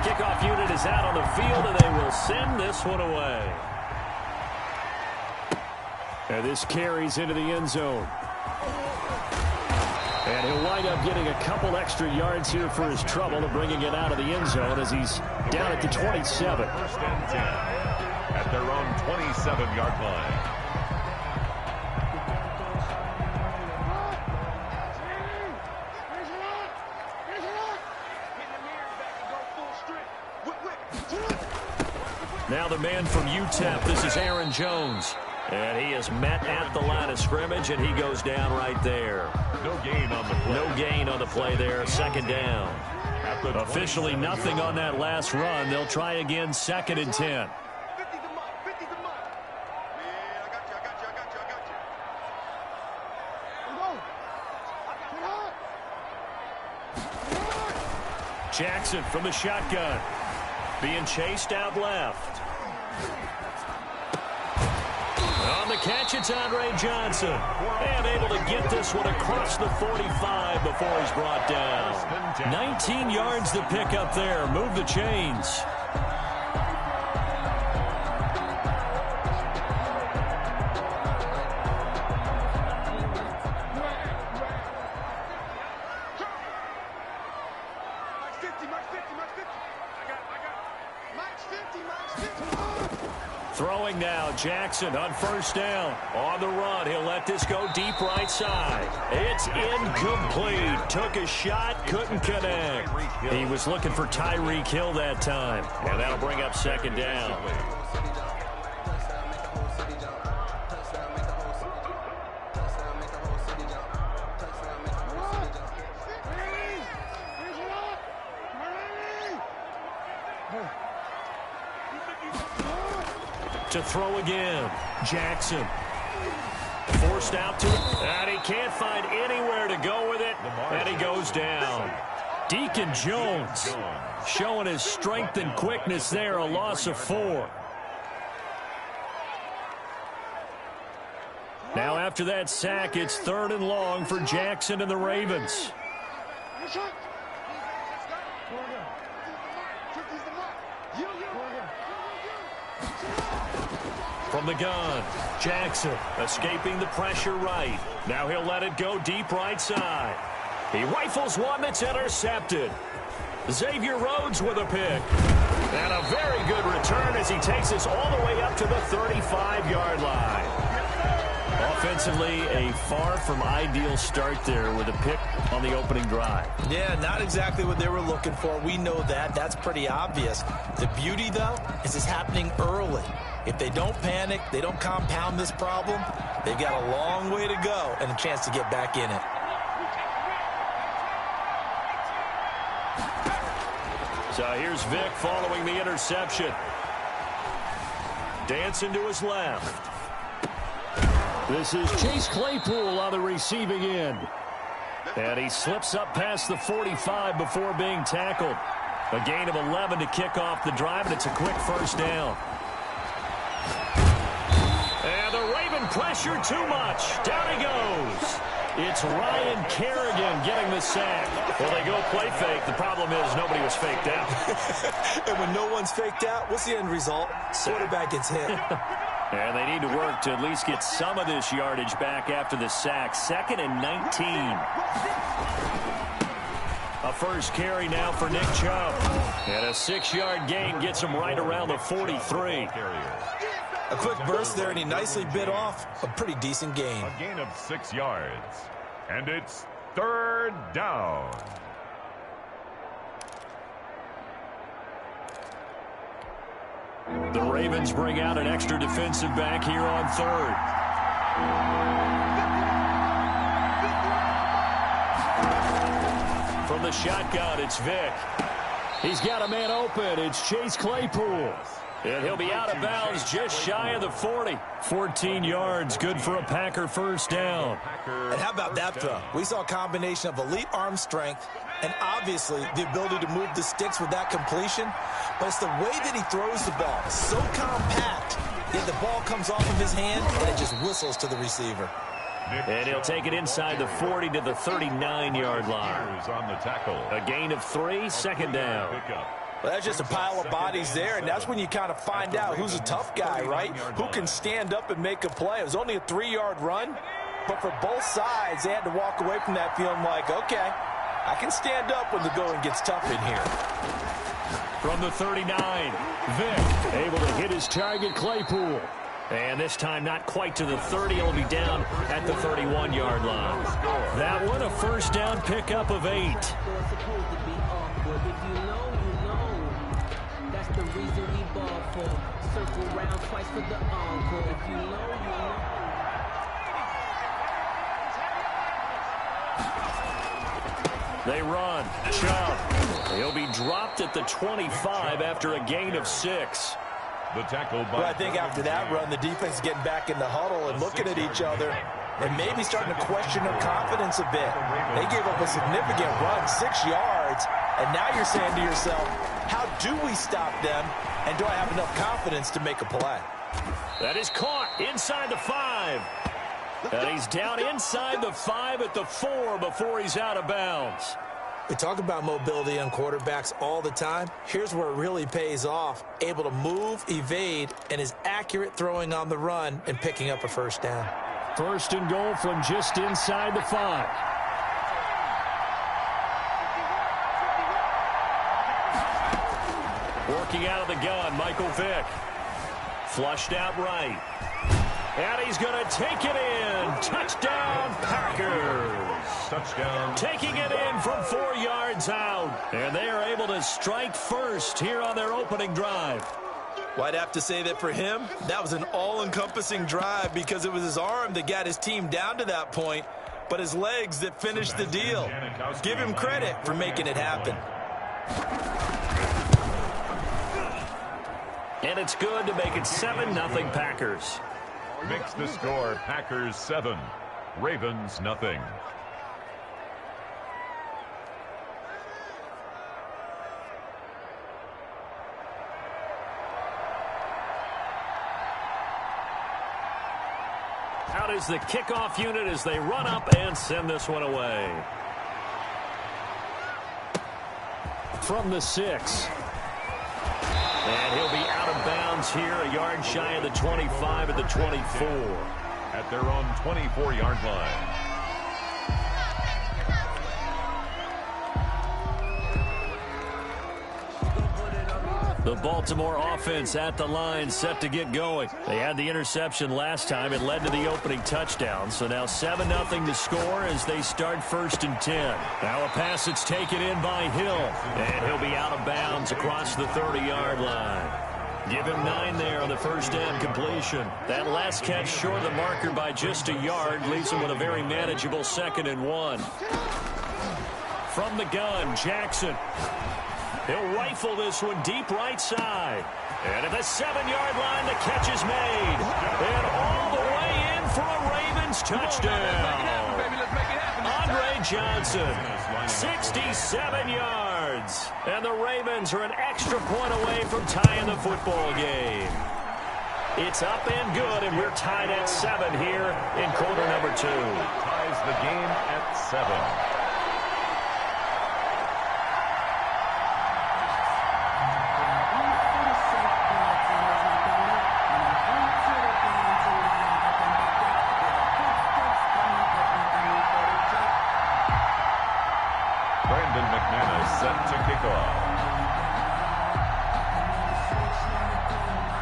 kickoff unit is out on the field, and they will send this one away. And this carries into the end zone. And he'll wind up getting a couple extra yards here for his trouble of bringing it out of the end zone as he's down at the 27. First and 10 at their own 27-yard line. Now the man from UTEP, this is Aaron Jones. And he is met at the line of scrimmage, and he goes down right there. No gain on the play. No gain on the play there, second down. Officially nothing on that last run. They'll try again, second and 10. Jackson from the shotgun. Being chased out left. On the catch, it's Andre Johnson. And able to get this one across the 45 before he's brought down. 19 yards to pick up there. Move the chains. Throwing now, Jackson on first down. On the run, he'll let this go deep right side. It's incomplete. Took a shot, couldn't connect. He was looking for Tyreek Hill that time. And that'll bring up second down. To throw again, Jackson. Forced out to it, and he can't find anywhere to go with it, and he goes down. Deacon Jones showing his strength and quickness there, a loss of 4. Now after that sack, it's third and long for Jackson and the Ravens. From the gun, Jackson escaping the pressure right. Now he'll let it go deep right side. He rifles one that's intercepted. Xavier Rhodes with a pick. And a very good return as he takes us all the way up to the 35-yard line. Offensively, a far from ideal start there with a pick on the opening drive. Yeah, not exactly what they were looking for. We know that. That's pretty obvious. The beauty, though, is it's happening early. If they don't panic, they don't compound this problem, they've got a long way to go and a chance to get back in it. So here's Vic following the interception. Dancing to his left. This is Chase Claypool on the receiving end. And he slips up past the 45 before being tackled. A gain of 11 to kick off the drive, and it's a quick first down. And the Raven pressure too much. Down he goes. It's Ryan Kerrigan getting the sack. Well, they go play fake. The problem is nobody was faked out. And when no one's faked out, what's the end result? Quarterback gets hit. And they need to work to at least get some of this yardage back after the sack. 2nd and 19. A first carry now for Nick Chubb. And a 6-yard gain gets him right around the 43. A quick burst there, and he nicely bit off a pretty decent gain. A gain of 6 yards. And it's third down. The Ravens bring out an extra defensive back here on third. From the shotgun, it's Vic. He's got a man open. It's Chase Claypool. And he'll be out of bounds just shy of the 40. 14 yards, good for a Packer first down. And how about that throw? We saw a combination of elite arm strength and obviously the ability to move the sticks with that completion. But it's the way that he throws the ball. So compact, yet the ball comes off of his hand and it just whistles to the receiver. And he'll take it inside the 40 to the 39-yard line. On the tackle. A gain of 3, second down. Well, that's just a pile of bodies there, and that's when you kind of find out who's a tough guy, right? Who can stand up and make a play. It was only a 3-yard run, but for both sides, they had to walk away from that feeling like, okay, I can stand up when the going gets tough in here. From the 39, Vick able to hit his target, Claypool. And this time not quite to the 30. He'll be down at the 31-yard line. That one a first down pickup of 8. The reason we ball for circle round twice for the encore. If you know, you know. They run. Chubb. He'll be dropped at the 25 after a gain of 6. The tackle by... Well, I think after that run, the defense is getting back in the huddle and looking at each other and maybe starting to question their confidence a bit. They gave up a significant run, 6 yards, and now you're saying to yourself, how do we stop them, and do I have enough confidence to make a play? That is caught inside the 5. And he's down inside the 5 at the 4 before he's out of bounds. We talk about mobility on quarterbacks all the time. Here's where it really pays off. Able to move, evade, and is accurate throwing on the run and picking up a first down. First and goal from just inside the 5. Working out of the gun, Michael Vick. Flushed out right. And he's going to take it in. Touchdown, Packers. Touchdown. Taking it in from 4 yards out. And they are able to strike first here on their opening drive. Well, I'd have to say that for him, that was an all-encompassing drive because it was his arm that got his team down to that point, but his legs that finished the deal. Give him credit for making it happen. And it's good to make it 7-0 Packers. Makes the score Packers 7, Ravens nothing. Out is the kickoff unit as they run up and send this one away. From the 6. And he'll be out of bounds here, a yard shy of the 25 at the 24. At their own 24-yard line. The Baltimore offense at the line, set to get going. They had the interception last time. It led to the opening touchdown. So now 7-0 to score as they start 1st and 10. Now a pass that's taken in by Hill. And he'll be out of bounds across the 30-yard line. Give him 9 there on the first down completion. That last catch short of the marker by just a yard leaves him with a very manageable 2nd and 1. From the gun, Jackson. He'll rifle this one deep right side. And at the 7-yard line, the catch is made. And all the way in for a Ravens touchdown. Andre Johnson, 67 yards. And the Ravens are an extra point away from tying the football game. It's up and good, and we're tied at 7 here in quarter number 2. Ties the game at 7.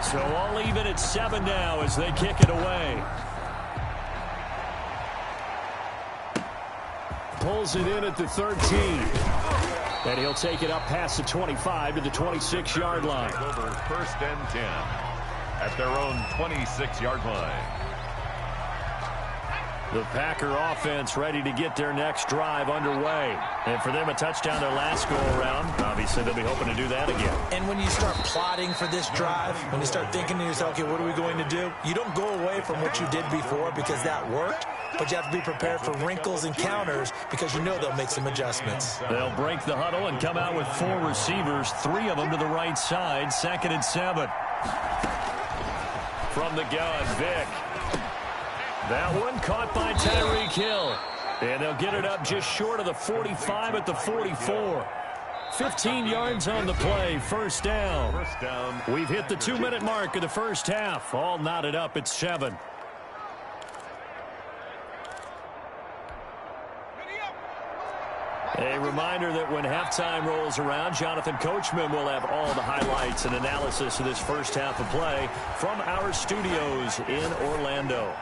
So all even at 7 now as they kick it away. Pulls it in at the 13. And he'll take it up past the 25 to the 26-yard line. Over 1st and 10 at their own 26-yard line. The Packer offense ready to get their next drive underway. And for them, a touchdown their last go-around. Obviously, they'll be hoping to do that again. And when you start plotting for this drive, when you start thinking to yourself, okay, what are we going to do? You don't go away from what you did before because that worked, but you have to be prepared for wrinkles and counters because you know they'll make some adjustments. They'll break the huddle and come out with 4 receivers, 3 of them to the right side, 2nd and 7. From the gun, Vick. That one caught by Tyreek Hill. And they'll get it up just short of the 45 at the 44. 15 yards on the play, first down. We've hit the 2-minute mark of the first half. All knotted up at 7. A reminder that when halftime rolls around, Jonathan Coachman will have all the highlights and analysis of this first half of play from our studios in Orlando.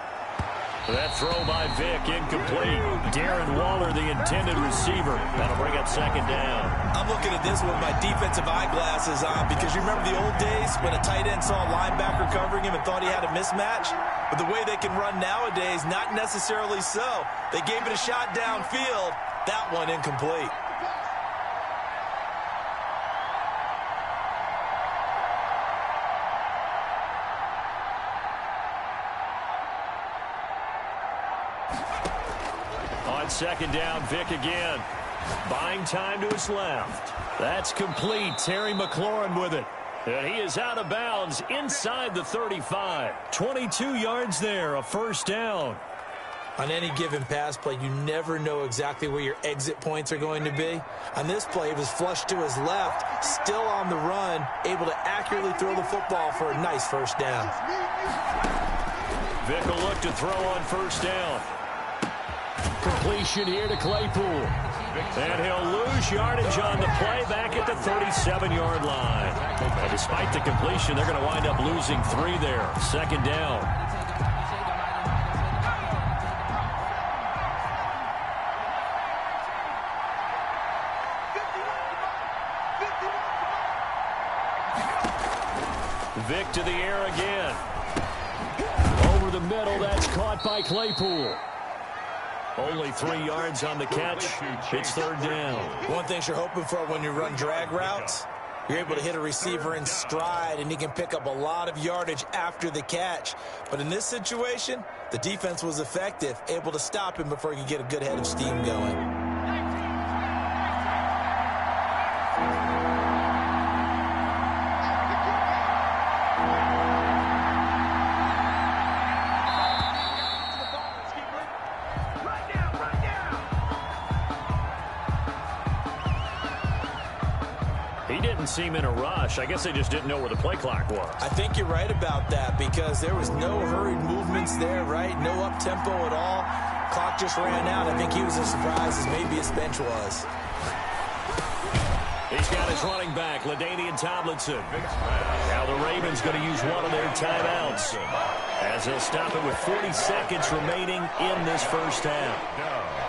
That throw by Vick, incomplete. Darren Waller, the intended receiver. That'll bring up second down. I'm looking at this with my defensive eyeglasses on because you remember the old days when a tight end saw a linebacker covering him and thought he had a mismatch? But the way they can run nowadays, not necessarily so. They gave it a shot downfield. That one incomplete. On second down, Vick again. Buying time to his left. That's complete. Terry McLaurin with it. And he is out of bounds inside the 35. 22 yards there, a first down. On any given pass play, you never know exactly where your exit points are going to be. On this play, it was flushed to his left, still on the run, able to accurately throw the football for a nice first down. Vick will look to throw on first down. Completion here to Claypool. And he'll lose yardage on the play back at the 37-yard line. And despite the completion, they're going to wind up losing 3 there. Second down. Vick to the air again. Over the middle, that's caught by Claypool. Only 3 yards on the catch. It's third down. One thing you're hoping for when you run drag routes, you're able to hit a receiver in stride, and he can pick up a lot of yardage after the catch. But in this situation, the defense was effective, able to stop him before he could get a good head of steam going. Seem in a rush. I guess they just didn't know where the play clock was. I think you're right about that because there was no hurried movements there, right? No up-tempo at all. Clock just ran out. I think he was as surprised as maybe his bench was. He's got his running back, LaDainian Tomlinson. Now the Ravens going to use one of their timeouts as they'll stop it with 40 seconds remaining in this first half.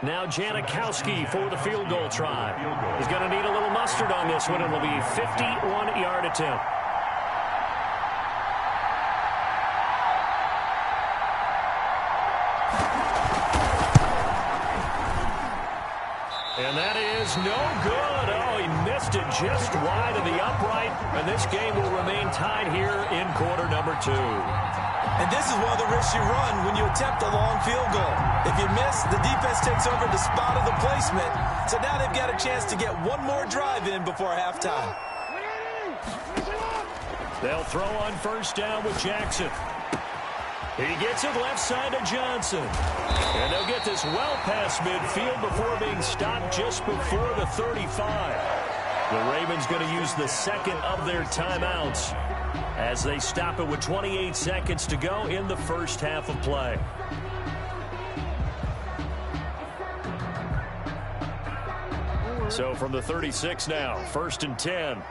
Now Janikowski for the field goal try. He's going to need a little mustard on this one. It will be a 51-yard attempt. And that is no good. Oh, he missed it just wide of the upright. And this game will remain tied here in quarter number 2. And this is one of the risks you run when you attempt a long field goal. If you miss, the defense takes over the spot of the placement. So now they've got a chance to get one more drive in before halftime. They'll throw on first down with Jackson. He gets it left side to Johnson. And they'll get this well past midfield before being stopped just before the 35. The Ravens going to use the second of their timeouts as they stop it with 28 seconds to go in the first half of play. So from the 36 now, first and 10.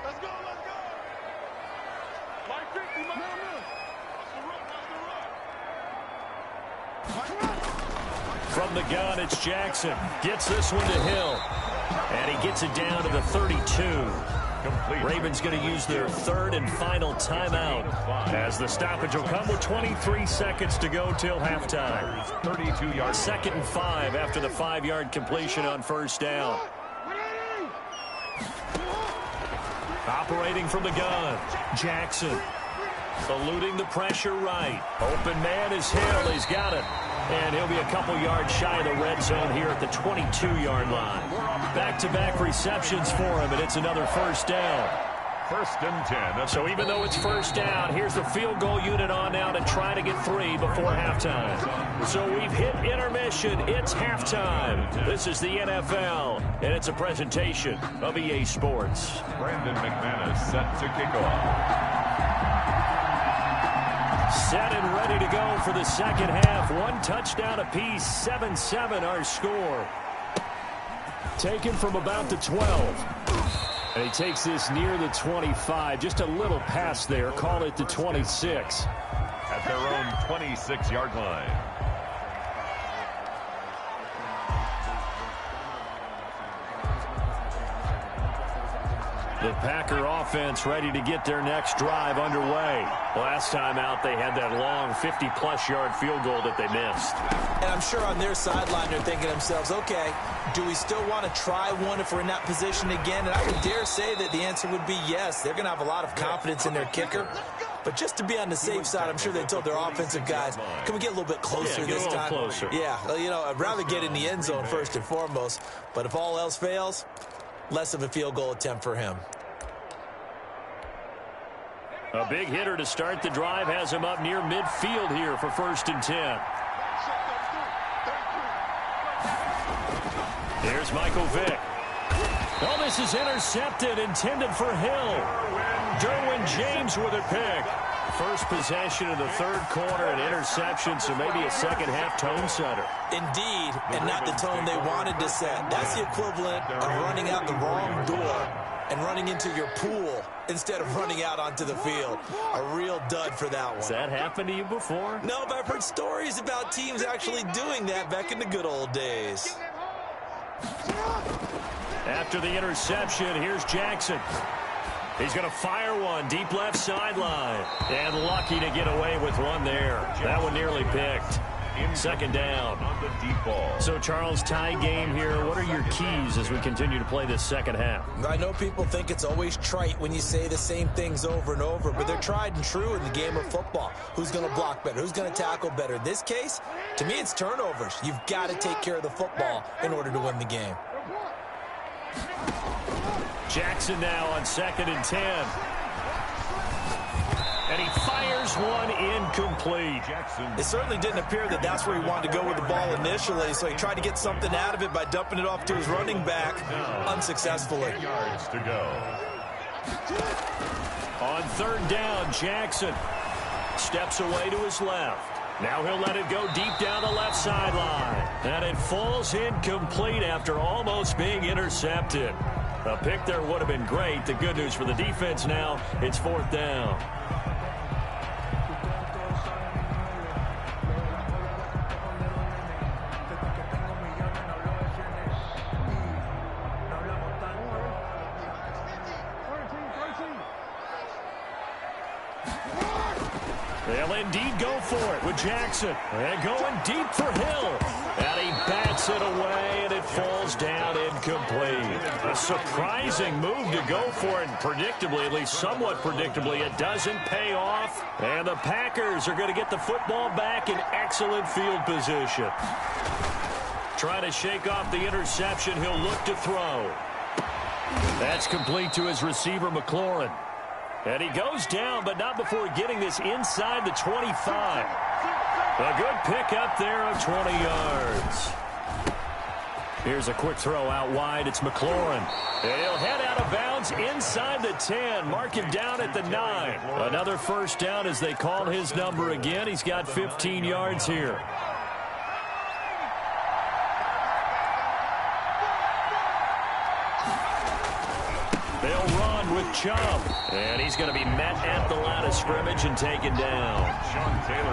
From the gun, it's Jackson. Gets this one to Hill. And he gets it down to the 32. Ravens going to use their third and final timeout as the stoppage will come with 23 seconds to go till halftime. 32 yards. Second and 5 after the 5-yard completion on first down. Operating from the gun, Jackson. Eluding the pressure right. Open man is Hill. He's got it. And he'll be a couple yards shy of the red zone here at the 22-yard line. Back-to-back receptions for him, and it's another first down. First and 10. So even though it's first down, here's the field goal unit on now to try to get 3 before halftime. So we've hit intermission. It's halftime. This is the NFL, and it's a presentation of EA Sports. Brandon McManus set to kick off. Set and ready to go for the second half. 1 touchdown apiece, 7-7 our score. Taken from about the 12. And he takes this near the 25. Just a little pass there. Call it the 26. At their own 26-yard line. The Packer offense ready to get their next drive underway. Last time out, they had that long 50-plus yard field goal that they missed. And I'm sure on their sideline they're thinking to themselves, okay, do we still want to try one if we're in that position again? And I would dare say that the answer would be yes. They're going to have a lot of confidence in their kicker. But just to be on the safe side, I'm sure they told their offensive guys, can we get a little bit closer this time? Closer. Yeah, you know, I'd rather get in the end zone first and foremost. But if all else fails, less of a field goal attempt for him. A big hitter to start the drive has him up near midfield here for first and 10. Here's Michael Vick. Oh, this is intercepted, intended for Hill. Derwin James with a pick. First possession of the third quarter, an interception, so maybe a second half tone setter. Indeed, and not the tone they wanted to set. That's the equivalent of running out the wrong door and running into your pool instead of running out onto the field. A real dud for that one. Has that happened to you before? No, but I've heard stories about teams actually doing that back in the good old days. After the interception, here's Jackson. He's going to fire one deep left sideline. And lucky to get away with one there. That one nearly picked. Second down. On the deep ball. So, Charles, tie game here. What are your keys as we continue to play this second half? I know people think it's always trite when you say the same things over and over, but they're tried and true in the game of football. Who's going to block better? Who's going to tackle better? In this case, to me, it's turnovers. You've got to take care of the football in order to win the game. Jackson now on 2nd and 10. And he fires one incomplete. Jackson. It certainly didn't appear that that's where he wanted to go with the ball initially, so he tried to get something out of it by dumping it off to his running back unsuccessfully. 10 yards to go. On 3rd down, Jackson steps away to his left. Now he'll let it go deep down the left sideline. And it falls incomplete after almost being intercepted. A pick there would have been great. The good news for the defense now, it's 4th down. They'll indeed go for it with Jackson. And going deep for Hill. And he bats it away, and it falls down incomplete. A surprising move to go for it, predictably, at least somewhat predictably. It doesn't pay off. And the Packers are going to get the football back in excellent field position. Trying to shake off the interception. He'll look to throw. That's complete to his receiver, McLaurin. And he goes down, but not before getting this inside the 25. A good pick up there of 20 yards. Here's a quick throw out wide. It's McLaurin. And he'll head out of bounds inside the 10. Mark him down at the 9. Another first down as they call his number again. He's got 15 yards here. They'll run with Chubb. And he's going to be met at the line of scrimmage and taken down.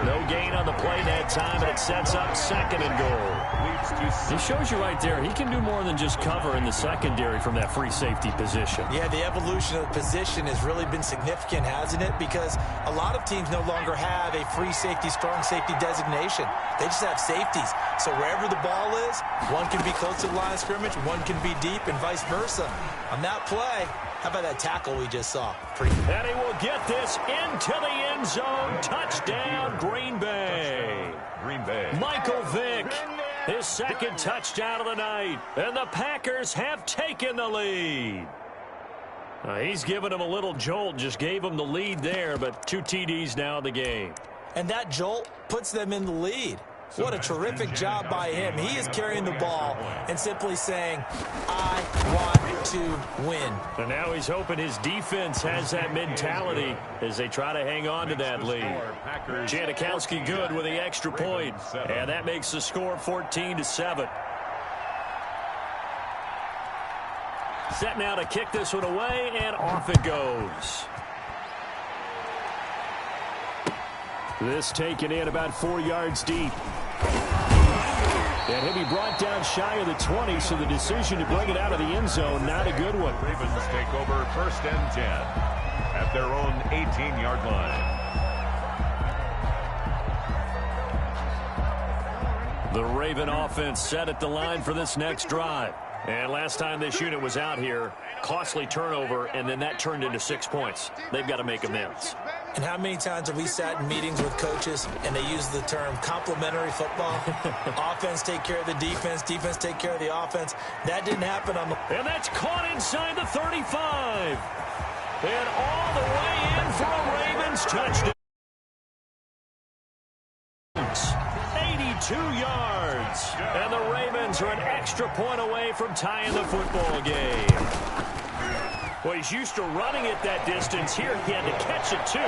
No gain on the play that time, and it sets up 2nd and goal. It shows you right there, he can do more than just cover in the secondary from that free safety position. Yeah, the evolution of the position has really been significant, hasn't it? Because a lot of teams no longer have a free safety, strong safety designation. They just have safeties. So wherever the ball is, one can be close to the line of scrimmage, one can be deep, and vice versa. On that play, how about that tackle we just saw? And he will get this into the end zone. Touchdown, Green Bay. Green Bay. Michael Vick, his 2nd touchdown of the night. And the Packers have taken the lead. He's given him a little jolt, just gave him the lead there, but 2 TDs now in the game. And that jolt puts them in the lead. What a terrific job by him. He is carrying the ball and simply saying, I want to win. And now he's hoping his defense has that mentality as they try to hang on to that lead. Janikowski good with the extra point, and that makes the score 14-7. Set now to kick this one away, and off it goes. This taken in about 4 yards deep. And he'll be brought down shy of the 20, so the decision to bring it out of the end zone, not a good one. Ravens take over 1st and 10 at their own 18-yard line. The Raven offense set at the line for this next drive. And last time this unit was out here, costly turnover, and then that turned into 6 points. They've got to make amends. And how many times have we sat in meetings with coaches and they use the term complementary football? Offense take care of the defense, defense take care of the offense. That didn't happen on the... And that's caught inside the 35. And all the way in for a Ravens touchdown. 82 yards. And the Ravens are an extra point away from tying the football game. Well, he's used to running it that distance. Here he had to catch it, too,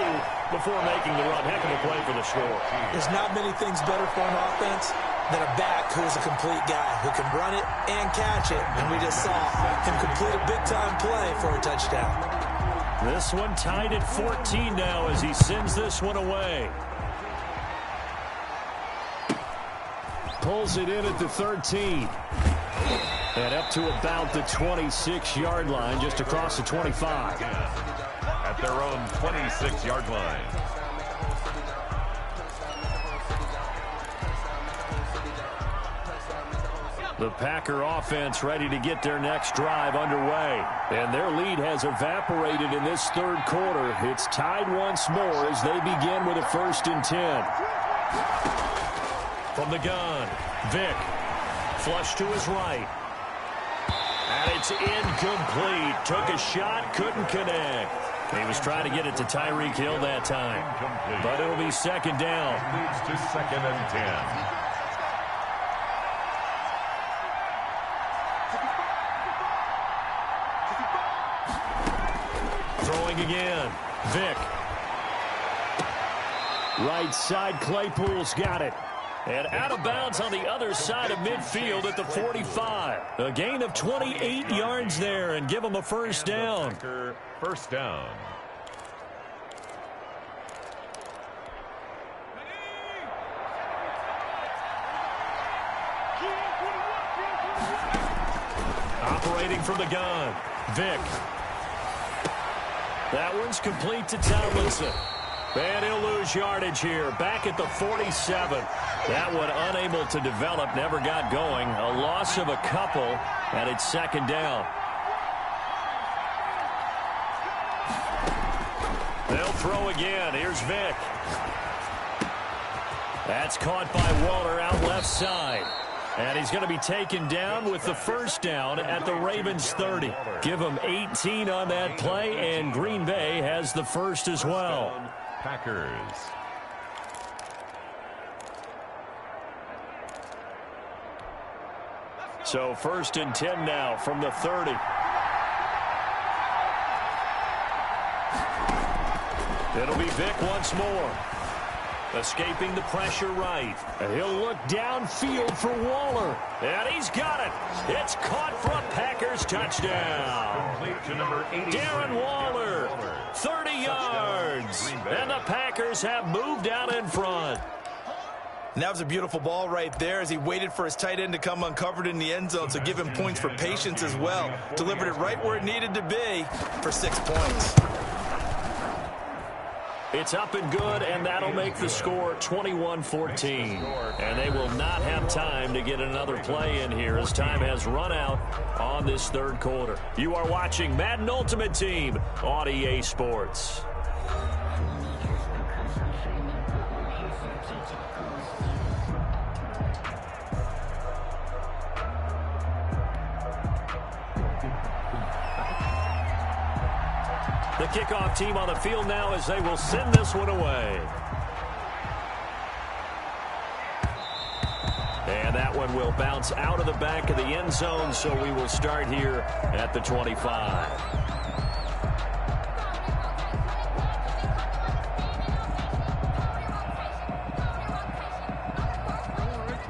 before making the run. Heck of a play for the score. There's not many things better for an offense than a back who's a complete guy who can run it and catch it. And we just saw him complete a big-time play for a touchdown. This one tied at 14 now as he sends this one away. Pulls it in at the 13. And up to about the 26-yard line, just across the 25. At their own 26-yard line. The Packer offense ready to get their next drive underway. And their lead has evaporated in this third quarter. It's tied once more as they begin with a 1st and 10. From the gun, Vick. Flush to his right. And it's incomplete. Took a shot, couldn't connect. He was trying to get it to Tyreek Hill that time. But it'll be 2nd down. Leads to 2nd and 10. Throwing again. Vick. Right side, Claypool's got it. And out of bounds on the other side of midfield at the 45. A gain of 28 yards there and give him a 1st down. 1st down. Operating from the gun, Vick. That one's complete to Tomlinson. And he'll lose yardage here. Back at the 47. That one unable to develop, never got going. A loss of a couple, and it's 2nd down. They'll throw again. Here's Vick. That's caught by Waller out left side. And he's going to be taken down with the 1st down at the Ravens 30. Give him 18 on that play, and Green Bay has the 1st as well. Packers. So 1st and 10 now from the 30. It'll be Vick once more. Escaping the pressure right. And he'll look downfield for Waller. And he's got it. It's caught for a Packers touchdown. Complete to number 80. Darren Waller, 30 yards. And the Packers have moved out in front. And that was a beautiful ball right there as he waited for his tight end to come uncovered in the end zone, so give him points for patience as well. Delivered it right where it needed to be for 6 points. It's up and good, and that'll make the score 21-14. And they will not have time to get another play in here as time has run out on this third quarter. You are watching Madden Ultimate Team on EA Sports. The kickoff team on the field now as they will send this one away. And that one will bounce out of the back of the end zone, so we will start here at the 25.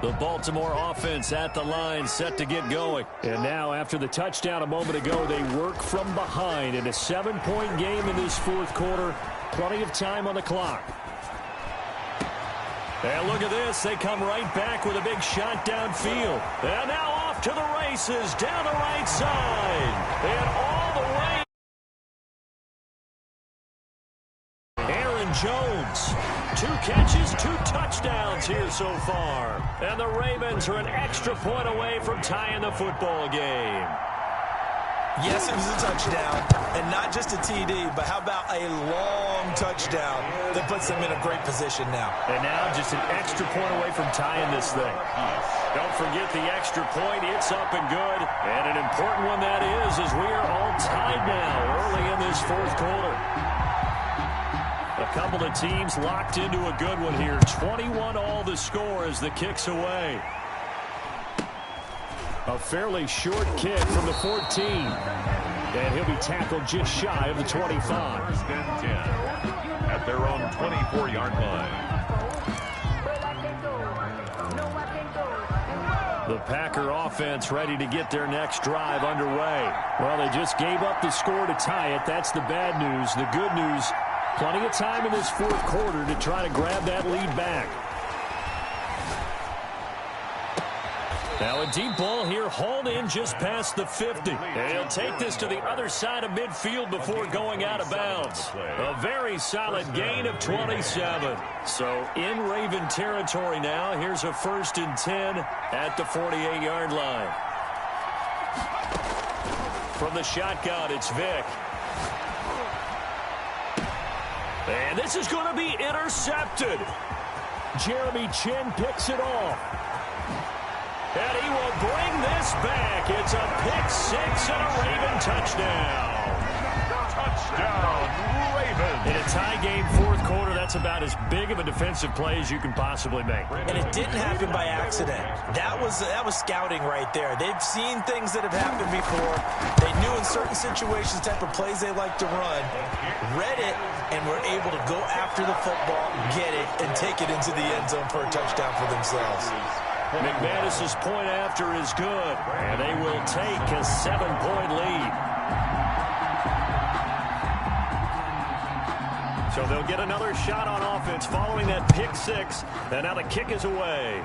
The Baltimore offense at the line, set to get going. And now, after the touchdown a moment ago, they work from behind in a 7-point game in this fourth quarter. Plenty of time on the clock. And look at this. They come right back with a big shot downfield. And now off to the races down the right side. And all the way. Aaron Jones. 2 catches, 2 touchdowns here so far. And the Ravens are an extra point away from tying the football game. Yes, it was a touchdown, and not just a TD, but how about a long touchdown that puts them in a great position now. And now just an extra point away from tying this thing. Don't forget the extra point. It's up and good. And an important one that is, as we are all tied now early in this fourth quarter. A couple of teams locked into a good one here. 21 all the score as the kick's away. A fairly short kick from the 14. And he'll be tackled just shy of the 25. First and 10 at their own 24-yard line. The Packer offense ready to get their next drive underway. Well, they just gave up the score to tie it. That's the bad news. The good news, plenty of time in this fourth quarter to try to grab that lead back. Now a deep ball here, hauled in just past the 50. And he'll take this to the other side of midfield before going out of bounds. A very solid gain of 27. So in Raven territory now. Here's a 1st and 10 at the 48-yard line. From the shotgun, it's Vick. And this is going to be intercepted. Jeremy Chin picks it off. And he will bring this back. It's a pick-6 and a Raven touchdown. Touchdown, Ravens. In a tie game, fourth quarter, that's about as big of a defensive play as you can possibly make. And it didn't happen by accident. That was scouting right there. They've seen things that have happened before. They knew in certain situations the type of plays they like to run, read it, and were able to go after the football, get it, and take it into the end zone for a touchdown for themselves. McManus's point after is good, and they will take a 7-point lead. So they'll get another shot on offense following that pick-6, and now the kick is away.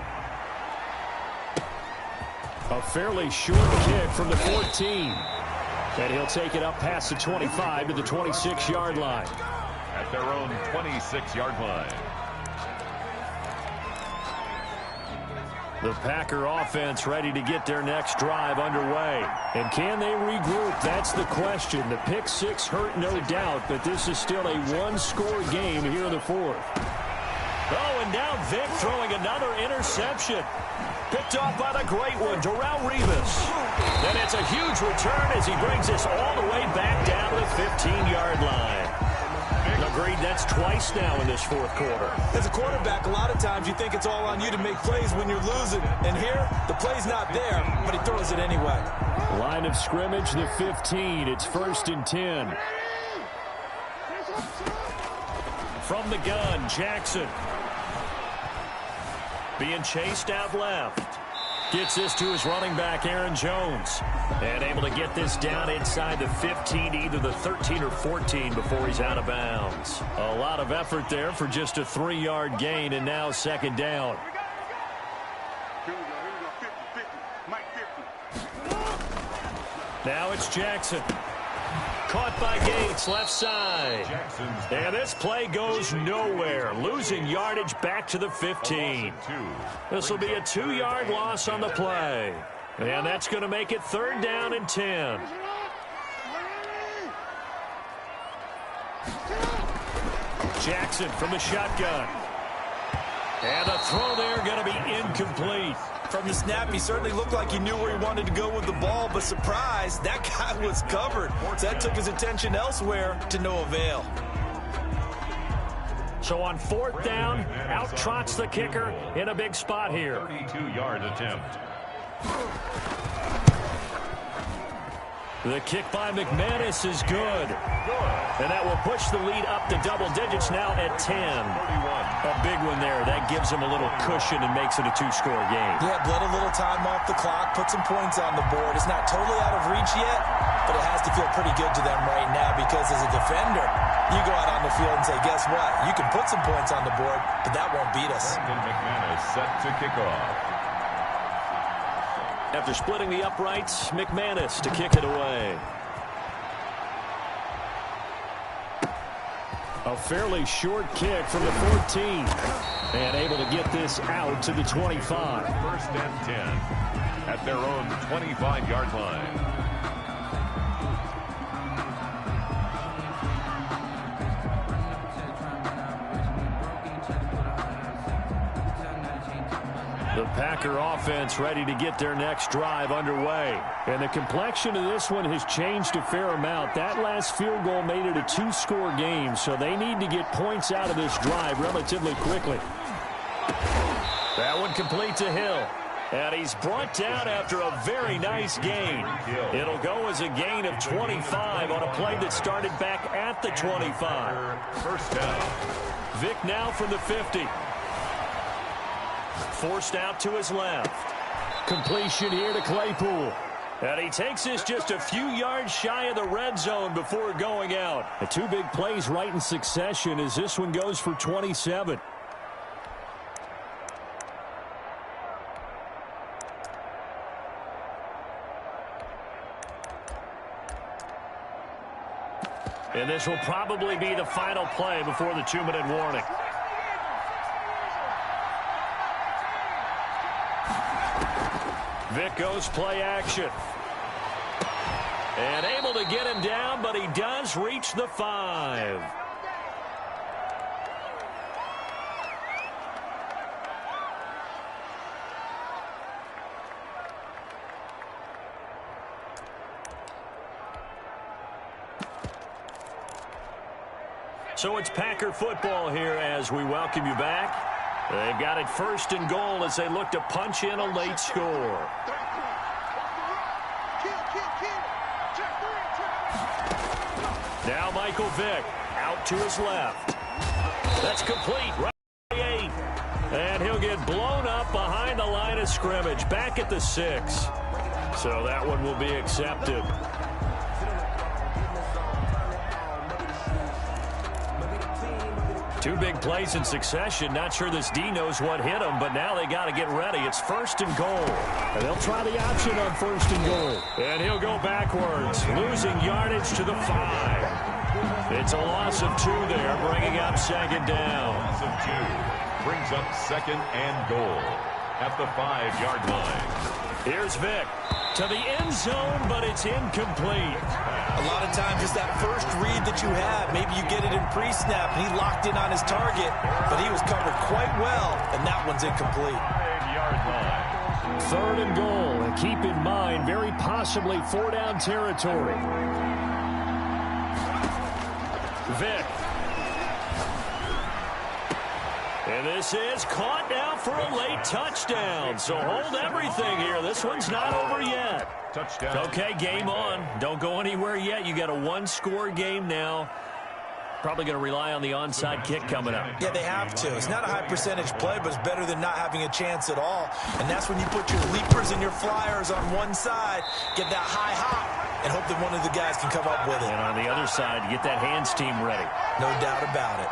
A fairly short kick from the 14, and he'll take it up past the 25 to the 26-yard line. At their own 26-yard line. The Packer offense ready to get their next drive underway. And can they regroup? That's the question. The pick-6 hurt, no doubt, but this is still a one-score game here in the fourth. Oh, and now Vick throwing another interception. Picked off by the great one, Darrelle Revis. And it's a huge return as he brings this all the way back down to the 15-yard line. Agreed, that's twice now in this fourth quarter. As a quarterback, a lot of times you think it's all on you to make plays when you're losing. And here, the play's not there, but he throws it anyway. Line of scrimmage, the 15. It's 1st and 10. From the gun, Jackson. Being chased out left. Gets this to his running back, Aaron Jones. And able to get this down inside the 15, either the 13 or 14 before he's out of bounds. A lot of effort there for just a 3-yard gain, and now 2nd down. Now it's Jackson. Caught by Gates, left side. And this play goes nowhere. Losing yardage back to the 15. This will be a 2-yard loss on the play. And that's going to make it 3rd down and 10. Jackson from the shotgun. And the throw there going to be incomplete. From the snap, he certainly looked like he knew where he wanted to go with the ball, but surprise, that guy was covered. So that took his attention elsewhere to no avail. So on 4th down, out trots the kicker in a big spot here. 32-yard attempt. The kick by McManus is good. And that will push the lead up to double digits now at 10. A big one there. That gives him a little cushion and makes it a 2-score game. Yeah, bled a little time off the clock, put some points on the board. It's not totally out of reach yet, but it has to feel pretty good to them right now because as a defender, you go out on the field and say, guess what? You can put some points on the board, but that won't beat us. McManus set to kick off. After splitting the uprights, McManus to kick it away. A fairly short kick from the 14. And able to get this out to the 25. 1st and 10 at their own 25-yard line. The Packer offense ready to get their next drive underway. And the complexion of this one has changed a fair amount. That last field goal made it a 2-score game, so they need to get points out of this drive relatively quickly. That one complete to Hill. And he's brought down after a very nice gain. It'll go as a gain of 25 on a play that started back at the 25. 1st down. Vick now from the 50. Forced out to his left. Completion here to Claypool. And he takes this just a few yards shy of the red zone before going out. The 2 big plays right in succession as this one goes for 27. And this will probably be the final play before the 2-minute warning. Vick goes play action. And able to get him down, but he does reach the 5. So it's Packer football here as we welcome you back. They've got it 1st and goal as they look to punch in a late score. Now Michael Vick out to his left. That's complete. Right at the 8. And he'll get blown up behind the line of scrimmage. Back at the 6. So that one will be accepted. Two big plays in succession. Not sure this D knows what hit him, but now they got to get ready. It's 1st and goal. And they'll try the option on 1st and goal. And he'll go backwards, losing yardage to the 5. It's a loss of 2 there, bringing up 2nd down. Loss of 2 brings up 2nd and goal at the 5-yard line. Here's Vick to the end zone, but it's incomplete. A lot of times it's that first read that you have. Maybe you get it in pre-snap, and he locked in on his target, but he was covered quite well, and that one's incomplete. 5-yard line. 3rd and goal, and keep in mind, very possibly 4-down territory. Vick. And this is caught now for a late touchdown. So hold everything here. This one's not over yet. Touchdown. Okay, game on. Don't go anywhere yet. You got a 1-score game now. Probably going to rely on the onside kick coming up. Yeah, they have to. It's not a high percentage play, but it's better than not having a chance at all. And that's when you put your leapers and your flyers on one side, get that high hop, and hope that one of the guys can come up with it. And on the other side, you get that hands team ready. No doubt about it.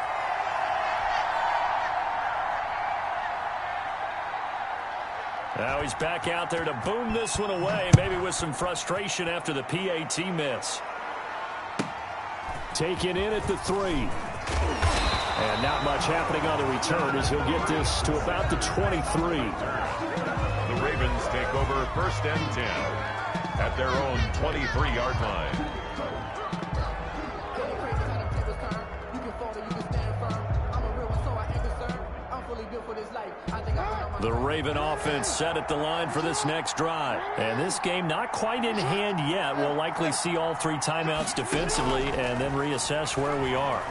Now he's back out there to boom this one away, maybe with some frustration after the PAT miss. Taken in at the 3. And not much happening on the return as he'll get this to about the 23. The Ravens take over 1st and 10 at their own 23-yard line. You can fall or you can stand firm. I'm a real one, so I ain't concerned. I'm fully built for this life. I think I The Raven offense set at the line for this next drive. And this game not quite in hand yet. We'll likely see all 3 timeouts defensively and then reassess where we are.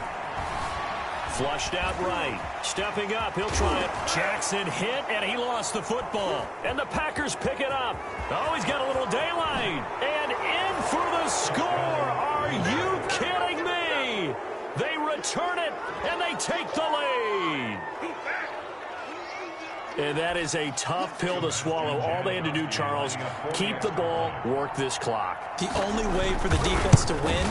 Flushed out right. Stepping up. He'll try it. Jackson hit, and he lost the football. And the Packers pick it up. Oh, he's got a little daylight. And in for the score. Are you kidding me? They return it, and they take the lead. And that is a tough pill to swallow. All they had to do, Charles, keep the ball, work this clock. The only way for the defense to win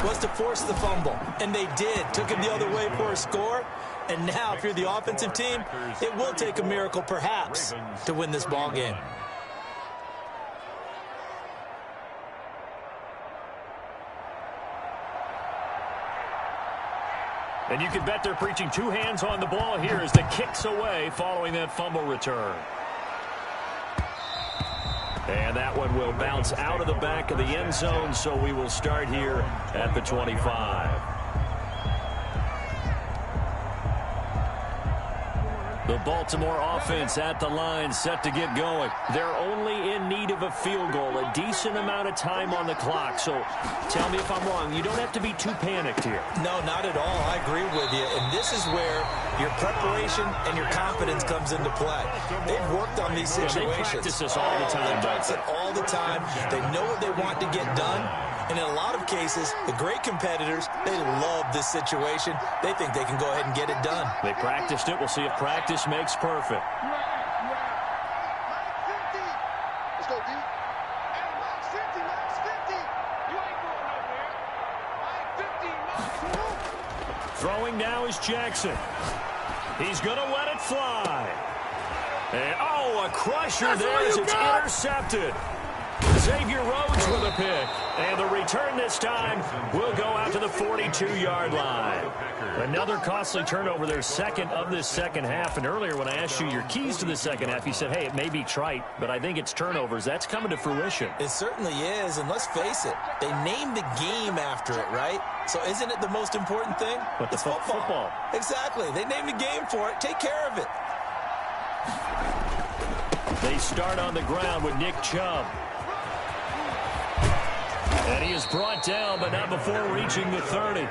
was to force the fumble. And they did. Took it the other way for a score. And now, if you're the offensive team, it will take a miracle, perhaps, to win this ball game. And you can bet they're preaching 2 hands on the ball here as the kick's away following that fumble return. And that one will bounce out of the back of the end zone, so we will start here at the 25. The Baltimore offense at the line, set to get going. They're only in need of a field goal, a decent amount of time on the clock. So tell me if I'm wrong. You don't have to be too panicked here. No, not at all. I agree with you. And this is where your preparation and your confidence comes into play. They've worked on these situations. They practice this all the time. They practice it all the time. They know what they want to get done. And in a lot of cases, the great competitors, they love this situation. They think they can go ahead and get it done. They practiced it. We'll see if practice makes perfect. Let's go, D. Max 50, Max 50. You ain't going nowhere. Max 50, Throwing now is Jackson. He's going to let it fly. And, oh, a crusher there as it's intercepted. Xavier Rhodes with a pick. And the return this time will go out to the 42-yard line. Another costly turnover, their second of this second half. And earlier when I asked you your keys to the second half, you said, hey, it may be trite, but I think it's turnovers. That's coming to fruition. It certainly is, and let's face it, they named the game after it, right? So isn't it the most important thing? But it's football. Exactly. They named the game for it. Take care of it. They start on the ground with Nick Chubb. And he is brought down, but not before reaching the 30.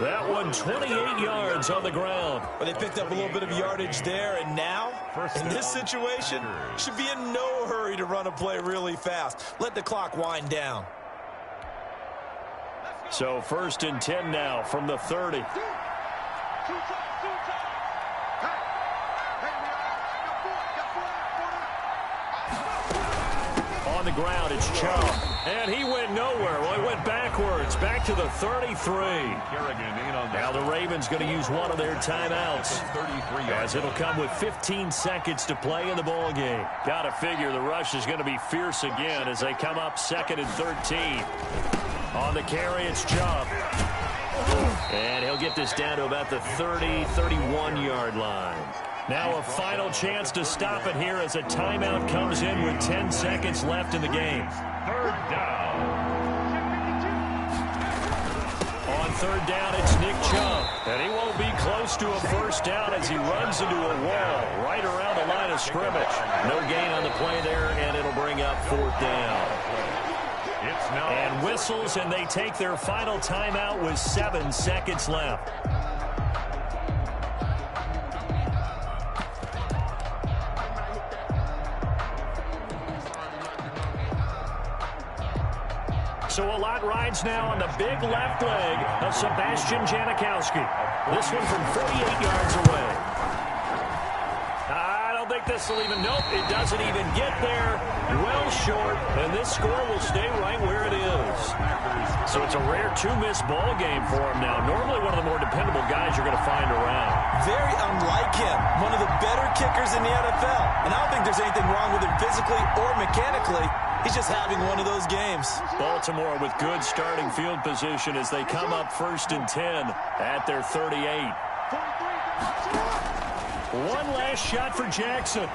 That one, 28 yards on the ground. But they picked up a little bit of yardage there, and now, in this situation, should be in no hurry to run a play really fast. Let the clock wind down. So 1st and 10 now from the 30. On the ground, it's Chubb. And he went nowhere. Well, he went backwards, back to the 33. Now the Ravens going to use one of their timeouts, as it'll come with 15 seconds to play in the ball game. Got to figure the rush is going to be fierce again as they come up 2nd and 13. On the carry, it's Chubb. And he'll get this down to about the 30, 31-yard line. Now a final chance to stop it here as a timeout comes in with 10 seconds left in the game. 3rd down. On 3rd down, it's Nick Chubb. And he won't be close to a first down as he runs into a wall right around the line of scrimmage. No gain on the play there, and it'll bring up 4th down. And whistles, and they take their final timeout with 7 seconds left. So a lot rides now on the big left leg of Sebastian Janikowski. This one from 48 yards away. I don't think this will even, nope, it doesn't even get there. Well short, and this score will stay right where it is. So it's a rare 2-miss ball game for him now. Normally one of the more dependable guys you're going to find around. Very unlike him. One of the better kickers in the NFL. And I don't think there's anything wrong with him physically or mechanically. He's just having one of those games. Baltimore with good starting field position as they come up 1st and 10 at their 38. One last shot for Jackson.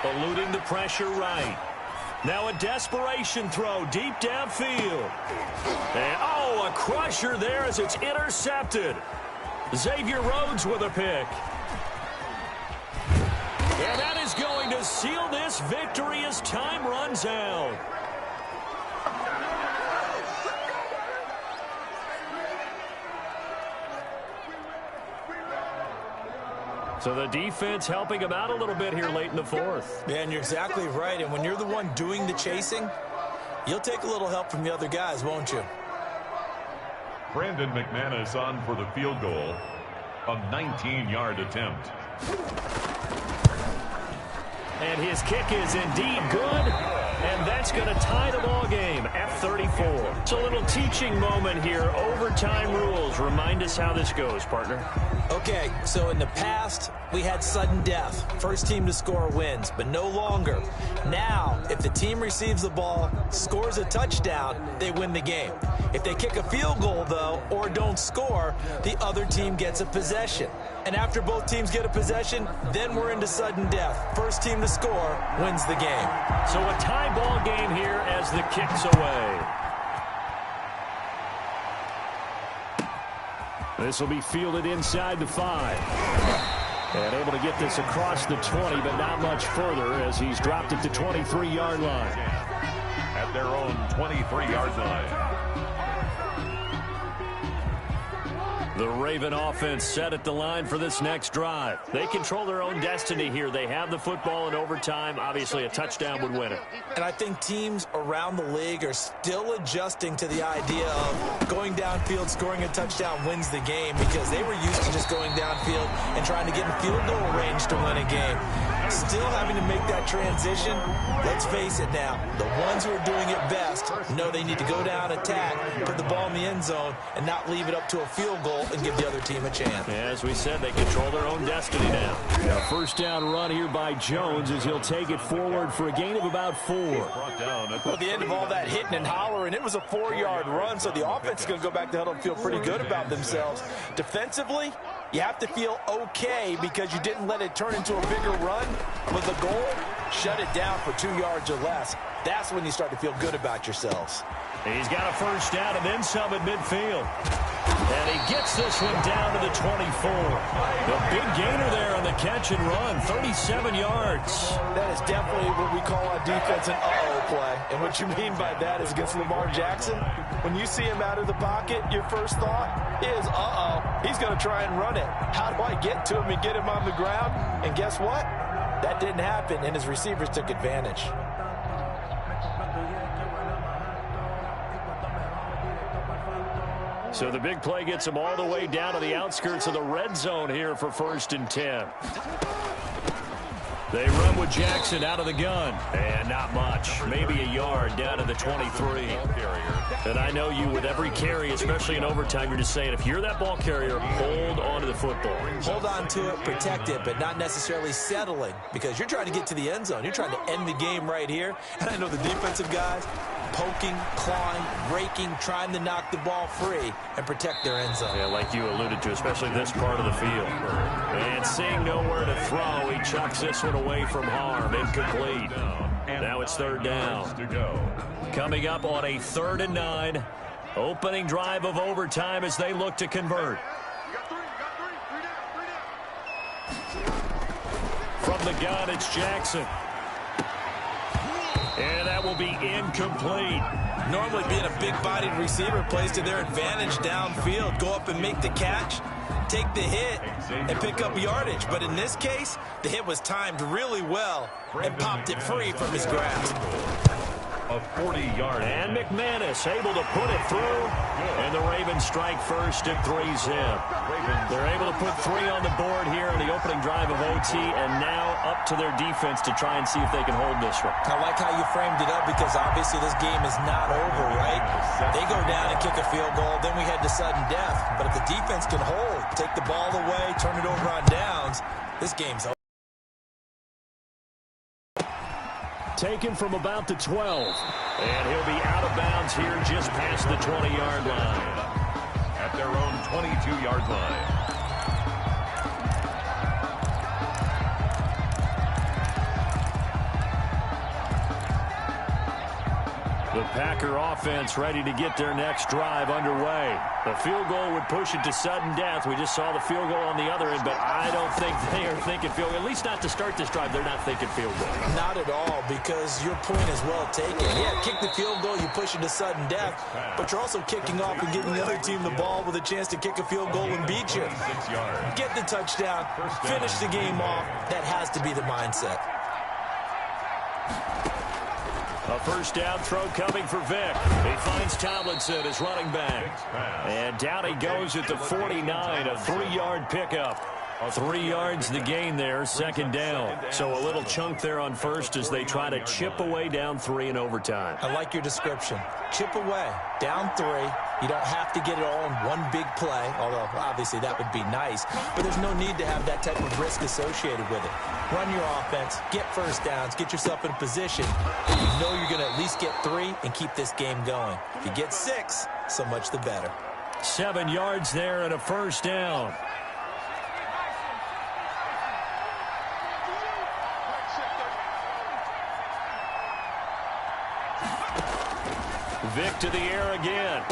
Eluding the pressure right. Now a desperation throw deep downfield. And, oh, a crusher there as it's intercepted. Xavier Rhodes with a pick. And that is seal this victory as time runs out. So the defense helping him out a little bit here late in the fourth. Yeah, and you're exactly right. And when you're the one doing the chasing, you'll take a little help from the other guys, won't you? Brandon McManus on for the field goal. A 19-yard attempt. And his kick is indeed good. And that's going to tie the ball game at 34. It's a little teaching moment here. Overtime rules. Remind us how this goes, partner. Okay, so in the past, we had sudden death. First team to score wins, but no longer. Now, if the team receives the ball, scores a touchdown, they win the game. If they kick a field goal, though, or don't score, the other team gets a possession. And after both teams get a possession, then we're into sudden death. First team to score wins the game. So a tie ball game here as the kick's away. This will be fielded inside the 5. And able to get this across the 20, but not much further as he's dropped it to 23-yard line. At their own 23-yard line. The Raven offense set at the line for this next drive. They control their own destiny here. They have the football in overtime. Obviously, a touchdown would win it. And I think teams around the league are still adjusting to the idea of going downfield, scoring a touchdown wins the game, because they were used to just going downfield and trying to get in field goal range to win a game. Still having to make that transition. Let's face it now, the ones who are doing it best know they need to go down, attack, put the ball in the end zone, and not leave it up to a field goal and give the other team a chance. Yeah, as we said, they control their own destiny now. A first down run here by Jones as he'll take it forward for a gain of about 4. Well, at the end of all that hitting and hollering, it was a 4-yard run, so the offense is going to go back to huddle and feel pretty good about themselves. Defensively, you have to feel okay because you didn't let it turn into a bigger run. With the goal, shut it down for 2 yards or less. That's when you start to feel good about yourselves. He's got a first down and then some at midfield. And he gets this one down to the 24. The big gainer there on the catch and run, 37 yards. That is definitely what we call on defense an uh-oh play. And what you mean by that is against Lamar Jackson, when you see him out of the pocket, your first thought is, uh-oh, he's going to try and run it. How do I get to him and get him on the ground? And guess what? That didn't happen, and his receivers took advantage. So the big play gets him all the way down to the outskirts of the red zone here for 1st and 10. They run with Jackson out of the gun. And not much. Maybe a yard down to the 23. And I know you with every carry, especially in overtime, you're just saying if you're that ball carrier, hold on to the football. Hold on to it, protect it, but not necessarily settling, because you're trying to get to the end zone. You're trying to end the game right here. And I know the defensive guys poking, clawing, raking, trying to knock the ball free and protect their end zone. Yeah, like you alluded to, especially this part of the field. And seeing nowhere to throw, he chucks this one away from harm. Incomplete. Now it's 3rd down. Coming up on a 3rd and 9. Opening drive of overtime as they look to convert. From the gun, it's Jackson. And that will be incomplete. Normally being a big-bodied receiver plays to their advantage downfield. Go up and make the catch, take the hit, and pick up yardage. But in this case, the hit was timed really well and popped it free from his grasp. A 40-yard. And McManus able to put it through. And the Ravens strike first and 3 zip. They're able to put 3 on the board here in the opening drive of OT, and now up to their defense to try and see if they can hold this one. I like how you framed it up, because obviously this game is not over, right? They go down and kick a field goal, then we head to sudden death. But if the defense can hold, take the ball away, turn it over on downs, this game's over. Taken from about the 12. And he'll be out of bounds here just past the 20-yard line. At their own 22-yard line. The Packer offense ready to get their next drive underway. The field goal would push it to sudden death. We just saw the field goal on the other end, but I don't think they are thinking field goal. At least not to start this drive. They're not thinking field goal. Not at all, because your point is well taken. Yeah, kick the field goal, you push it to sudden death, but you're also kicking off and giving the other team the ball with a chance to kick a field goal and beat you. Get the touchdown, finish the game off. That has to be the mindset. A first down throw coming for Vick. He finds Tomlinson as running back. And down he goes at the 49, a 3-yard pickup. 3 yards the gain there, second down. So a little chunk there on first as they try to chip away down 3 in overtime. I like your description. Chip away, down 3. You don't have to get it all in one big play, although obviously that would be nice. But there's no need to have that type of risk associated with it. Run your offense, get first downs, get yourself in a position where you know you're going to at least get 3 and keep this game going. If you get 6, so much the better. 7 yards there and a first down. Vick to the air again.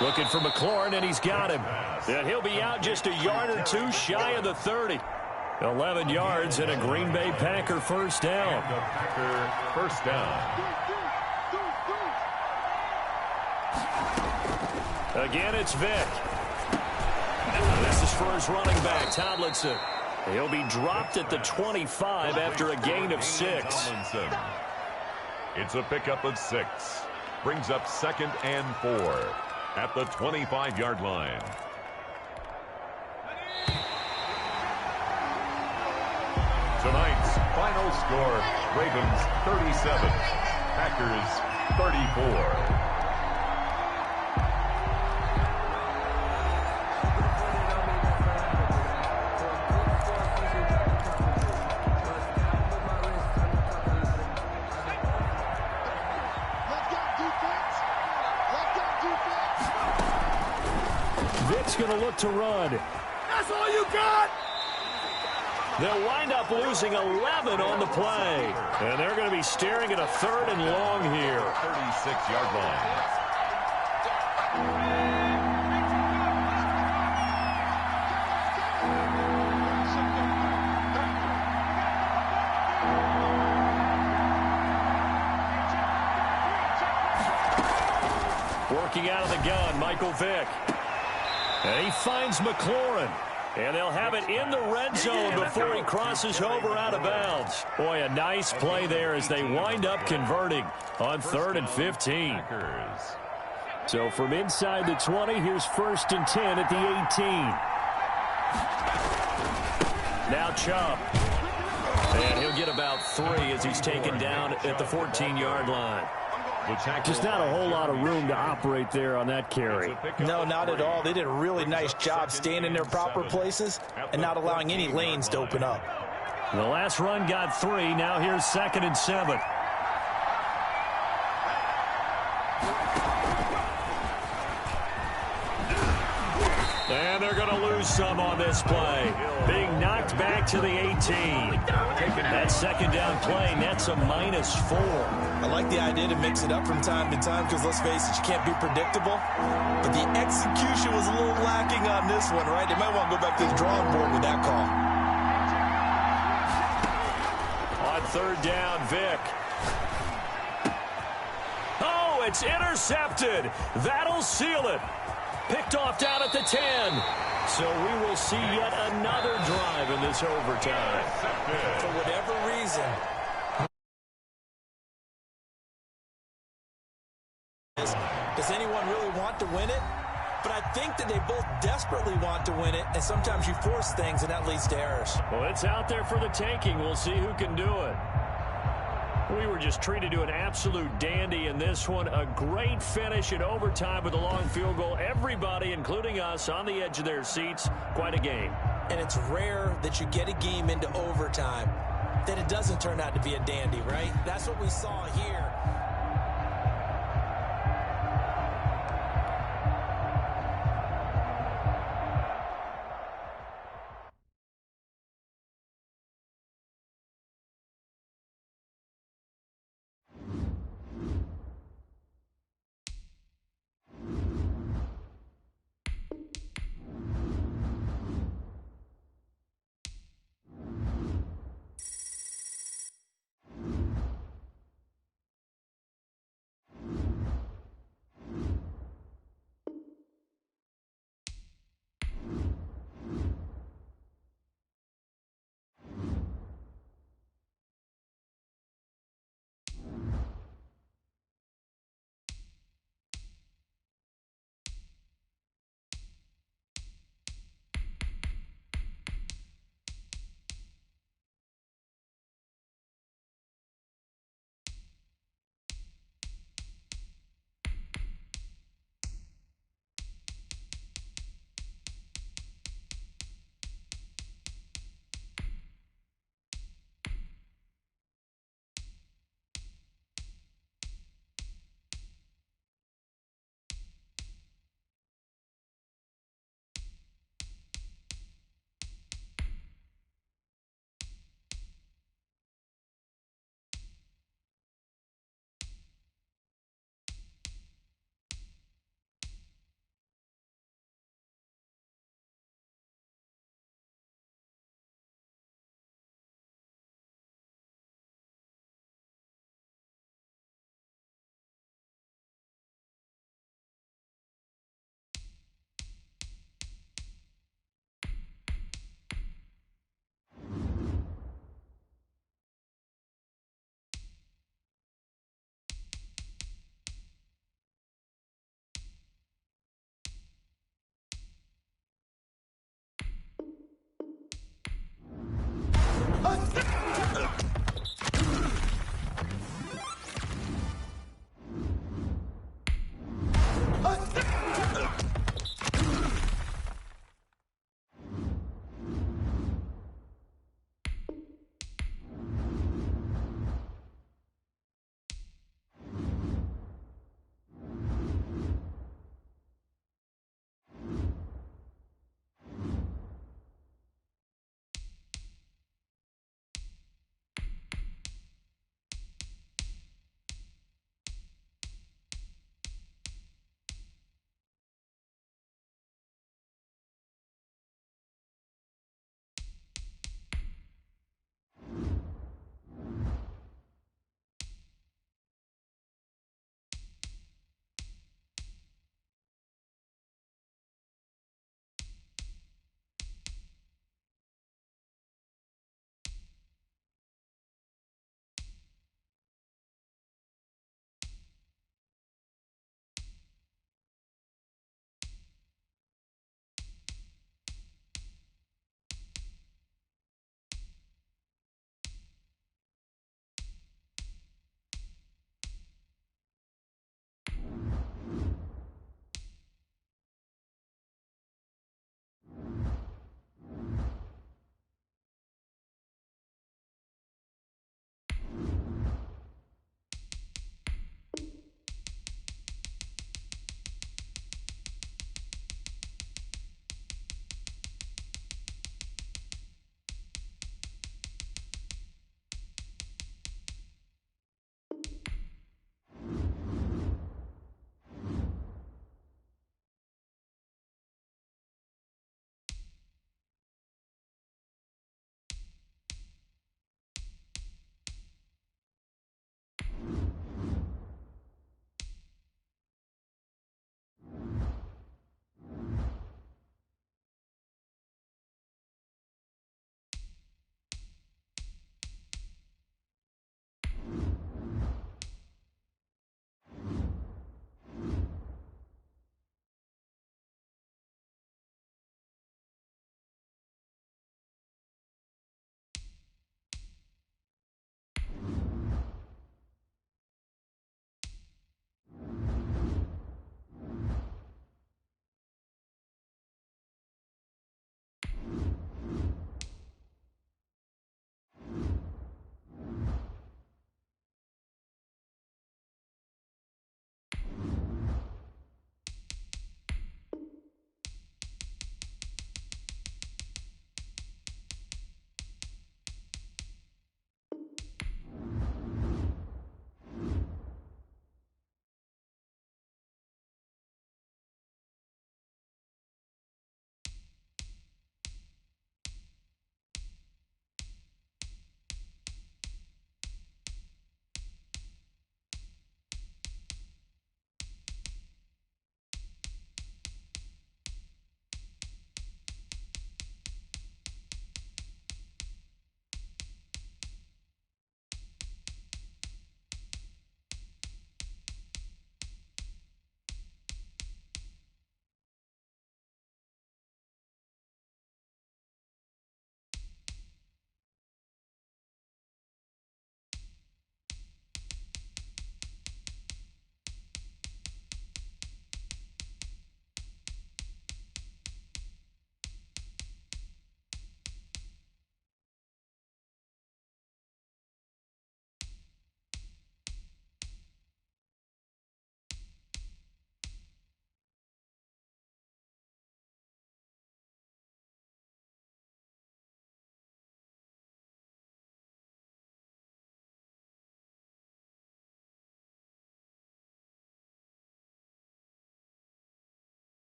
Looking for McLaurin, and he's got him. And he'll be out just a yard or 2 shy of the 30. 11 yards and a Green Bay Packer first down. First down. Again, it's Vick. This is for his running back, Tomlinson. He'll be dropped at the 25 after a gain of 6. It's a pickup of 6. Brings up 2nd and 4 at the 25-yard line. Tonight's final score, Ravens 37, Packers 34. Vick's going to look to run. That's all you got? They'll wind up losing 11 on the play. And they're going to be staring at a 3rd and long here. 36-yard line. Working out of the gun, Michael Vick. And he finds McLaurin. And they'll have it in the red zone before he crosses over out of bounds. Boy, a nice play there as they wind up converting on 3rd and 15. So from inside the 20, here's 1st and 10 at the 18. Now Chubb. And he'll get about 3 as he's taken down at the 14-yard line. Just not a whole lot of room to operate there on that carry. No, not at all. They did a really nice job staying in their proper places and not allowing any lanes to open up. The last run got 3. Now here's 2nd and 7. And they're going to lose some on this play. Being knocked back to the 18. That 2nd down play nets a -4. I like the idea to mix it up from time to time because, let's face it, you can't be predictable. But the execution was a little lacking on this one, right? They might want to go back to the drawing board with that call. On 3rd down, Vick. Oh, it's intercepted. That'll seal it. Picked off down at the 10. So we will see yet another drive in this overtime. For whatever reason, does anyone really want to win it? But I think that they both desperately want to win it, and sometimes you force things, and that leads to errors. Well, it's out there for the taking. We'll see who can do it. We were just treated to an absolute dandy in this one. A great finish in overtime with a long field goal. Everybody, including us, on the edge of their seats. Quite a game. And it's rare that you get a game into overtime that it doesn't turn out to be a dandy, right? That's what we saw here.